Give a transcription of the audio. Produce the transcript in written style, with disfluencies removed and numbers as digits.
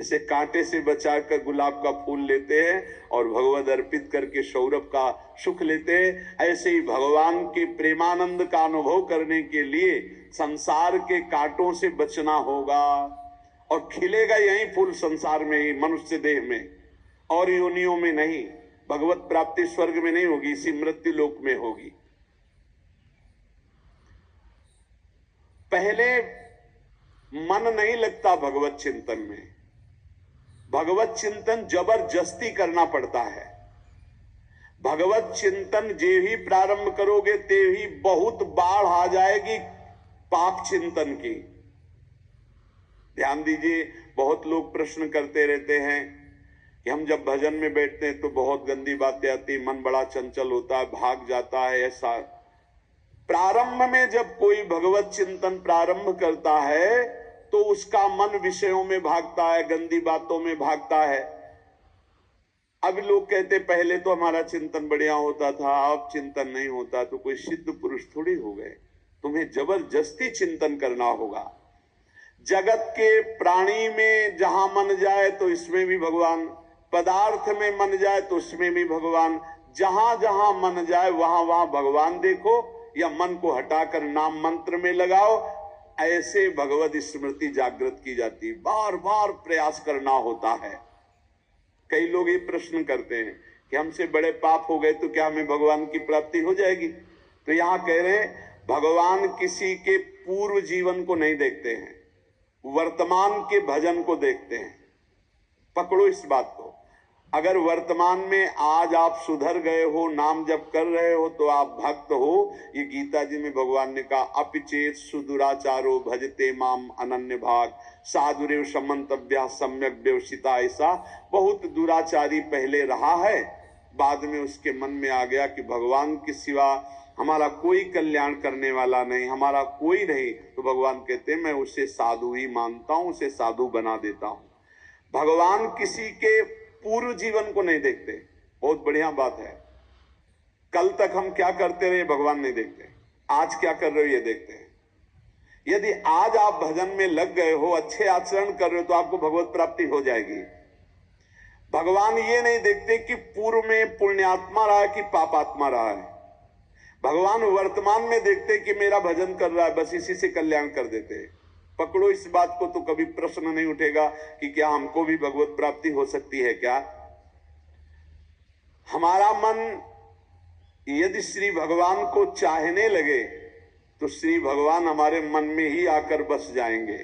जैसे कांटे से बचाकर गुलाब का फूल लेते हैं और भगवद अर्पित करके सौरभ का सुख लेते हैं, ऐसे ही भगवान के प्रेमानंद का अनुभव करने के लिए संसार के कांटों से बचना होगा। और खिलेगा यही फूल संसार में ही, मनुष्य देह में, और योनियों में नहीं। भगवत प्राप्ति स्वर्ग में नहीं होगी, इसी मृत्यु लोक में होगी। पहले मन नहीं लगता भगवत चिंतन में। भगवत चिंतन जबरदस्ती करना पड़ता है। भगवत चिंतन जे ही प्रारंभ करोगे ते ही बहुत बाढ़ आ जाएगी पाप चिंतन की। ध्यान दीजिए, बहुत लोग प्रश्न करते रहते हैं कि हम जब भजन में बैठते हैं तो बहुत गंदी बातें आती, मन बड़ा चंचल होता है, भाग जाता है। ऐसा प्रारंभ में जब कोई भगवत चिंतन प्रारंभ करता है तो उसका मन विषयों में भागता है, गंदी बातों में भागता है। अब लोग कहते पहले तो हमारा चिंतन बढ़िया होता था, अब चिंतन नहीं होता। तो कोई सिद्ध पुरुष थोड़ी हो गए। तुम्हें जबरदस्ती चिंतन करना होगा। जगत के प्राणी में जहां मन जाए तो इसमें भी भगवान, पदार्थ में मन जाए तो उसमें भी भगवान, जहां जहां मन जाए वहां वहां भगवान देखो, या मन को हटाकर नाम मंत्र में लगाओ। ऐसे भगवत स्मृति जागृत की जाती, बार बार प्रयास करना होता है। कई लोग ये प्रश्न करते हैं कि हमसे बड़े पाप हो गए तो क्या हमें भगवान की प्राप्ति हो जाएगी? तो यहां कह रहे हैं भगवान किसी के पूर्व जीवन को नहीं देखते हैं, वर्तमान के भजन को देखते हैं। पकड़ो इस बात को। अगर वर्तमान में आज आप सुधर गए हो, नाम जप कर रहे हो, तो आप भक्त हो। ये गीता जी में भगवान ने कहा, अपिचेत सुदुराचारो भजते माम अनन्य भाग साधुरेव समंतव्या सम्यक व्यवसिता। ऐसा बहुत दुराचारी पहले रहा है, बाद में उसके मन में आ गया कि भगवान के सिवा हमारा कोई कल्याण करने वाला नहीं, हमारा कोई नहीं। तो भगवान कहते हैं मैं उसे साधु ही मानता हूं, उसे साधु बना देता हूं। भगवान किसी के पूर्व जीवन को नहीं देखते। बहुत बढ़िया बात है। कल तक हम क्या करते रहे भगवान नहीं देखते, आज क्या कर रहे हो ये देखते हैं। यदि आज आप भजन में लग गए हो, अच्छे आचरण कर रहे हो, तो आपको भगवत प्राप्ति हो जाएगी। भगवान ये नहीं देखते कि पूर्व में पुण्यात्मा रहा है कि पापात्मा रहा है। भगवान वर्तमान में देखते कि मेरा भजन कर रहा है, बस इसी से कल्याण कर देते हैं। पकड़ो इस बात को, तो कभी प्रश्न नहीं उठेगा कि क्या हमको भी भगवत प्राप्ति हो सकती है क्या। हमारा मन यदि श्री भगवान को चाहने लगे तो श्री भगवान हमारे मन में ही आकर बस जाएंगे।